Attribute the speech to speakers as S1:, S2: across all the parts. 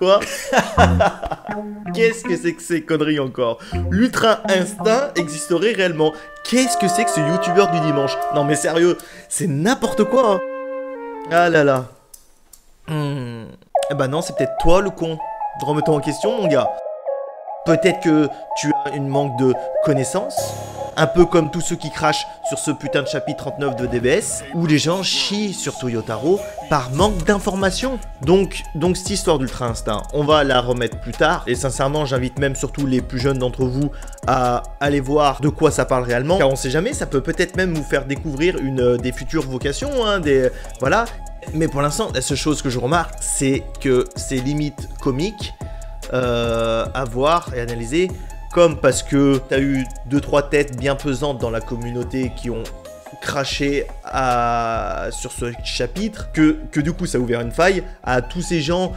S1: Quoi? Qu'est-ce que c'est que ces conneries encore? L'Ultra Instinct existerait réellement. Qu'est-ce que c'est que ce youtubeur du dimanche? Non mais sérieux, c'est n'importe quoi, hein. Ah là là. Eh ben non, c'est peut-être toi le con. Remets-toi en question, mon gars. Peut-être que tu as une manque de connaissances, un peu comme tous ceux qui crachent sur ce putain de chapitre 39 de DBS, où les gens chient sur Toyotaro par manque d'informations. Donc cette histoire d'Ultra Instinct, on va la remettre plus tard, et sincèrement j'invite même surtout les plus jeunes d'entre vous à aller voir de quoi ça parle réellement, car on sait jamais, ça peut peut-être même vous faire découvrir des futures vocations, hein, voilà. Mais pour l'instant, la seule chose que je remarque, c'est que c'est limite comique à voir et analyser, comme parce que t'as eu 2-3 têtes bien pesantes dans la communauté qui ont craché sur ce chapitre, que du coup ça a ouvert une faille à tous ces gens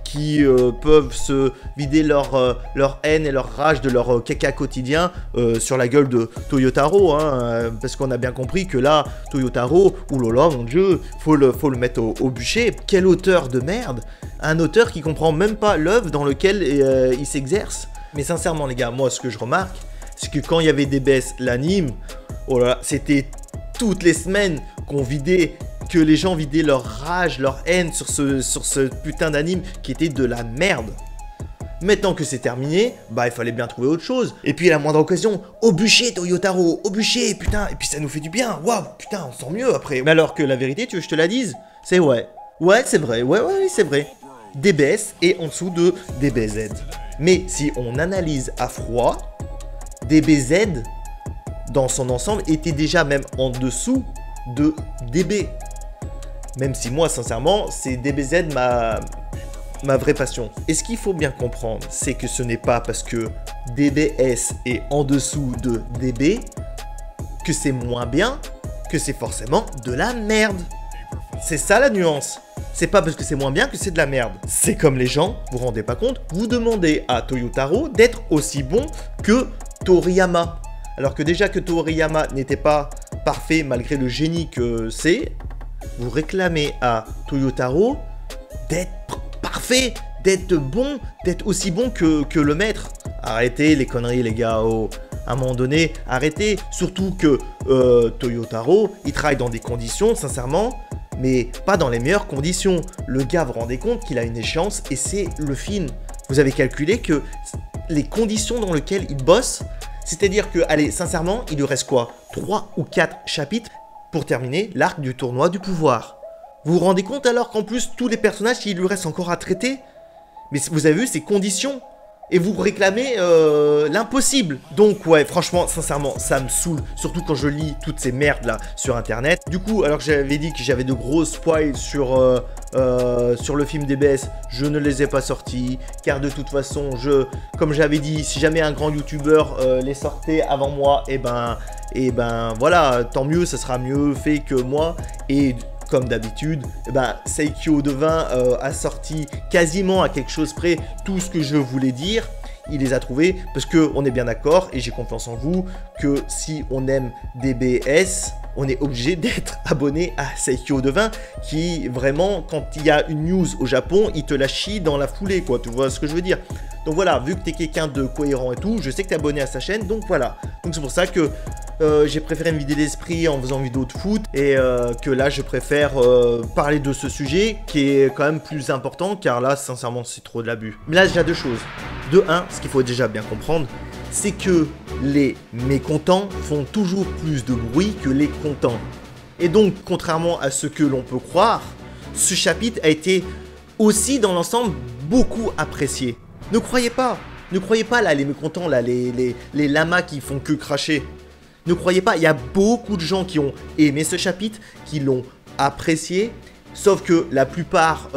S1: qui peuvent se vider leur haine et leur rage de leur caca quotidien sur la gueule de Toyotaro, hein, parce qu'on a bien compris que là, Toyotaro, oulala mon dieu, faut le mettre au bûcher. Quel auteur de merde! Un auteur qui comprend même pas l'œuvre dans lequel il s'exerce. Mais sincèrement les gars, moi ce que je remarque, c'est que quand il y avait DBS l'anime, oh là là, c'était toutes les semaines que les gens vidaient leur rage, leur haine sur ce putain d'anime qui était de la merde. Maintenant que c'est terminé, bah il fallait bien trouver autre chose. Et puis à la moindre occasion, au bûcher Toyotaro, au bûcher, putain, et puis ça nous fait du bien, waouh, putain, on se sent mieux après. Mais alors que la vérité, tu veux que je te la dise? C'est ouais, c'est vrai, ouais, c'est vrai. DBS est en dessous de DBZ. Mais si on analyse à froid, DBZ, dans son ensemble, était déjà même en dessous de DB. Même si moi, sincèrement, c'est DBZ ma vraie passion. Et ce qu'il faut bien comprendre, c'est que ce n'est pas parce que DBS est en dessous de DB que c'est moins bien, que c'est forcément de la merde. C'est ça la nuance. C'est pas parce que c'est moins bien que c'est de la merde. C'est comme les gens, vous vous rendez pas compte, vous demandez à Toyotaro d'être aussi bon que Toriyama. Alors que déjà que Toriyama n'était pas parfait malgré le génie que c'est, vous réclamez à Toyotaro d'être parfait, d'être bon, d'être aussi bon que le maître. Arrêtez les conneries les gars, oh. À un moment donné, arrêtez. Surtout que Toyotaro, il travaille dans des conditions, sincèrement, mais pas dans les meilleures conditions. Le gars, vous vous rendez compte qu'il a une échéance et c'est le film. Vous avez calculé que les conditions dans lesquelles il bosse, c'est-à-dire que, allez, sincèrement, il lui reste quoi? 3 ou 4 chapitres pour terminer l'arc du tournoi du pouvoir. Vous vous rendez compte alors qu'en plus, tous les personnages, il lui reste encore à traiter? Mais vous avez vu ces conditions? Et vous réclamez l'impossible. Donc ouais, franchement, sincèrement, ça me saoule. Surtout quand je lis toutes ces merdes là sur internet. Du coup, alors que j'avais dit que j'avais de gros spoils sur le film DBS, je ne les ai pas sortis. Car de toute façon, comme j'avais dit, si jamais un grand youtubeur les sortait avant moi, et ben voilà, tant mieux, ça sera mieux fait que moi. Et comme d'habitude, Saikyo Devin a sorti quasiment à quelque chose près tout ce que je voulais dire. Il les a trouvés parce qu'on est bien d'accord et j'ai confiance en vous que si on aime DBS, on est obligé d'être abonné à Saikyo Devin qui vraiment, quand il y a une news au Japon, il te la chie dans la foulée, quoi. Tu vois ce que je veux dire? Donc voilà, vu que tu es quelqu'un de cohérent et tout, je sais que tu es abonné à sa chaîne, donc voilà. Donc c'est pour ça que j'ai préféré me vider l'esprit en faisant une vidéo de foot et que là je préfère parler de ce sujet qui est quand même plus important car là sincèrement c'est trop de l'abus. Mais là j'ai deux choses. De un, ce qu'il faut déjà bien comprendre, c'est que les mécontents font toujours plus de bruit que les contents. Et donc contrairement à ce que l'on peut croire, ce chapitre a été aussi dans l'ensemble beaucoup apprécié. Ne croyez pas là les mécontents, là, les lamas qui font que cracher. Ne croyez pas, il y a beaucoup de gens qui ont aimé ce chapitre, qui l'ont apprécié, sauf que la plupart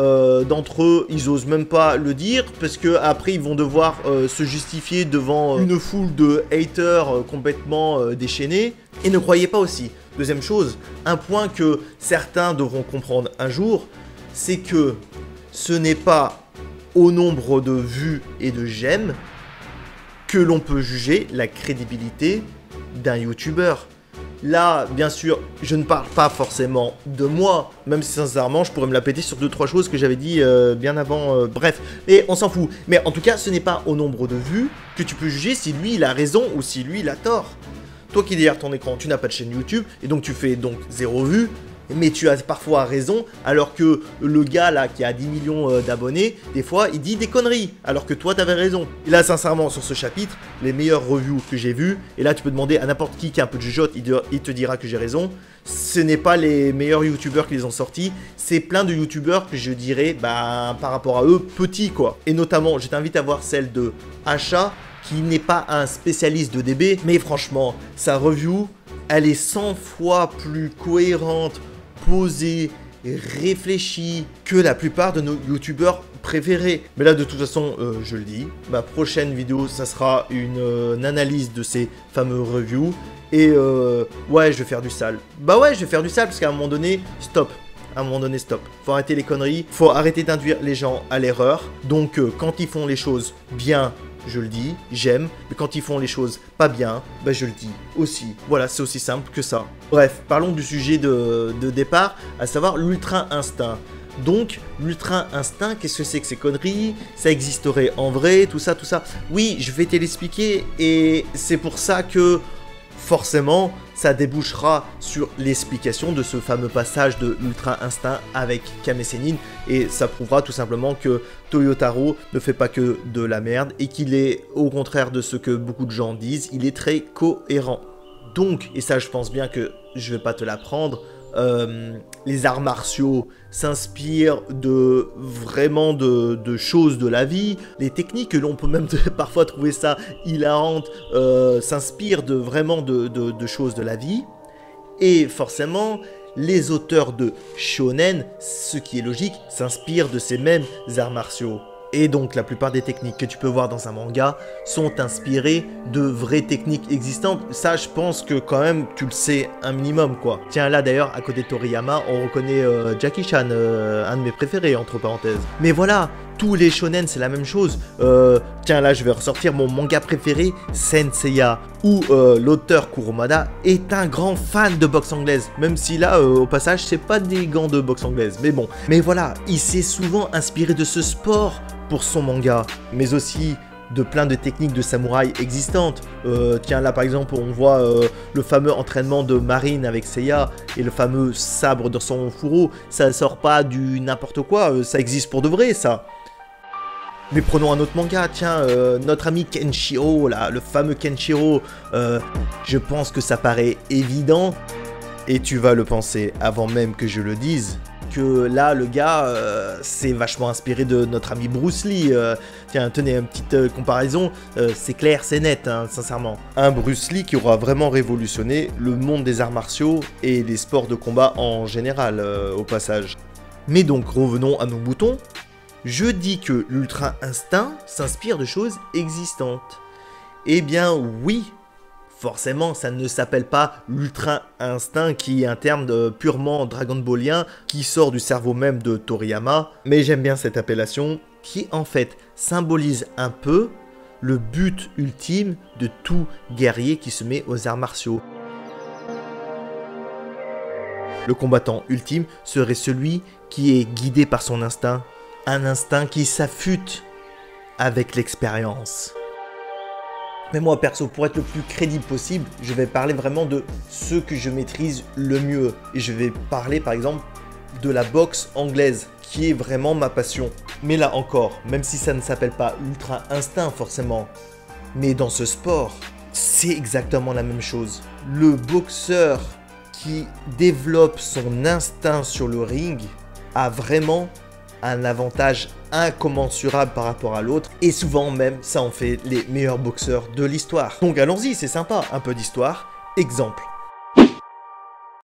S1: d'entre eux, ils osent même pas le dire, parce que après ils vont devoir se justifier devant une foule de haters complètement déchaînés. Et ne croyez pas aussi, deuxième chose, un point que certains devront comprendre un jour, c'est que ce n'est pas au nombre de vues et de j'aime que l'on peut juger la crédibilité d'un youtubeur. Là, bien sûr, je ne parle pas forcément de moi, même si sincèrement, je pourrais me la péter sur 2-3 choses que j'avais dit bien avant, bref. Et on s'en fout. Mais en tout cas, ce n'est pas au nombre de vues que tu peux juger si lui, il a raison ou si lui, il a tort. Toi qui es derrière ton écran, tu n'as pas de chaîne YouTube, et donc tu fais donc 0 vues, mais tu as parfois raison, alors que le gars là qui a 10 millions d'abonnés, des fois il dit des conneries, alors que toi t'avais raison. Et là sincèrement sur ce chapitre, les meilleures reviews que j'ai vues, et là tu peux demander à n'importe qui a un peu de jugeote, il te dira que j'ai raison, ce n'est pas les meilleurs youtubeurs qui les ont sortis, c'est plein de youtubeurs que je dirais, bah par rapport à eux, petits quoi. Et notamment, je t'invite à voir celle de Achat, qui n'est pas un spécialiste de DB, mais franchement, sa review, elle est 100 fois plus cohérente, posée, réfléchie que la plupart de nos youtubeurs préférés. Mais là de toute façon, je le dis, ma prochaine vidéo, ça sera une analyse de ces fameux reviews. Et ouais, je vais faire du sale. Bah ouais, je vais faire du sale parce qu'à un moment donné, stop. À un moment donné, stop. Faut arrêter les conneries, faut arrêter d'induire les gens à l'erreur. Donc quand ils font les choses bien, je le dis, j'aime, mais quand ils font les choses pas bien, bah je le dis aussi. Voilà, c'est aussi simple que ça. Bref, parlons du sujet de départ, à savoir l'ultra instinct. Donc, l'ultra instinct, qu'est-ce que c'est que ces conneries? Ça existerait en vrai, tout ça, tout ça. Oui, je vais te l'expliquer, et c'est pour ça que forcément, ça débouchera sur l'explication de ce fameux passage de l'Ultra Instinct avec Kame Sennin, et ça prouvera tout simplement que Toyotaro ne fait pas que de la merde et qu'il est, au contraire de ce que beaucoup de gens disent, il est très cohérent. Donc, et ça je pense bien que je vais pas te l'apprendre, les arts martiaux s'inspirent de vraiment de choses de la vie. Les techniques, l'on peut même parfois trouver ça hilarante, s'inspirent de vraiment de choses de la vie. Et forcément, les auteurs de shonen, ce qui est logique, s'inspirent de ces mêmes arts martiaux. Et donc la plupart des techniques que tu peux voir dans un manga sont inspirées de vraies techniques existantes. Ça je pense que quand même tu le sais un minimum quoi. Tiens là d'ailleurs à côté de Toriyama on reconnaît Jackie Chan, un de mes préférés entre parenthèses. Mais voilà, tous les shonen c'est la même chose. Tiens là je vais ressortir mon manga préféré, Saint Seiya, où l'auteur Kurumada est un grand fan de boxe anglaise. Même si là au passage c'est pas des gants de boxe anglaise, mais bon. Mais voilà, il s'est souvent inspiré de ce sport pour son manga, mais aussi de plein de techniques de samouraï existantes. Tiens là par exemple on voit le fameux entraînement de Marine avec Seiya et le fameux sabre dans son fourreau, ça sort pas du n'importe quoi, ça existe pour de vrai ça. Mais prenons un autre manga, tiens, notre ami Kenshiro, là, le fameux Kenshiro, je pense que ça paraît évident, et tu vas le penser avant même que je le dise, que là, le gars, c'est vachement inspiré de notre ami Bruce Lee. Tiens, tenez, une petite comparaison, c'est clair, c'est net, hein, sincèrement. Un Bruce Lee qui aura vraiment révolutionné le monde des arts martiaux et des sports de combat en général, au passage. Mais donc, revenons à nos moutons. Je dis que l'Ultra Instinct s'inspire de choses existantes. Eh bien oui, forcément ça ne s'appelle pas l'Ultra Instinct qui est un terme purement Dragon Ballien qui sort du cerveau même de Toriyama, mais j'aime bien cette appellation qui en fait symbolise un peu le but ultime de tout guerrier qui se met aux arts martiaux. Le combattant ultime serait celui qui est guidé par son instinct. Un instinct qui s'affûte avec l'expérience. Mais moi perso, pour être le plus crédible possible, je vais parler vraiment de ce que je maîtrise le mieux. Et je vais parler par exemple de la boxe anglaise, qui est vraiment ma passion. Mais là encore, même si ça ne s'appelle pas Ultra Instinct forcément, mais dans ce sport, c'est exactement la même chose. Le boxeur qui développe son instinct sur le ring a vraiment un avantage incommensurable par rapport à l'autre, et souvent même ça en fait les meilleurs boxeurs de l'histoire. Donc allons-y, c'est sympa, un peu d'histoire. Exemple,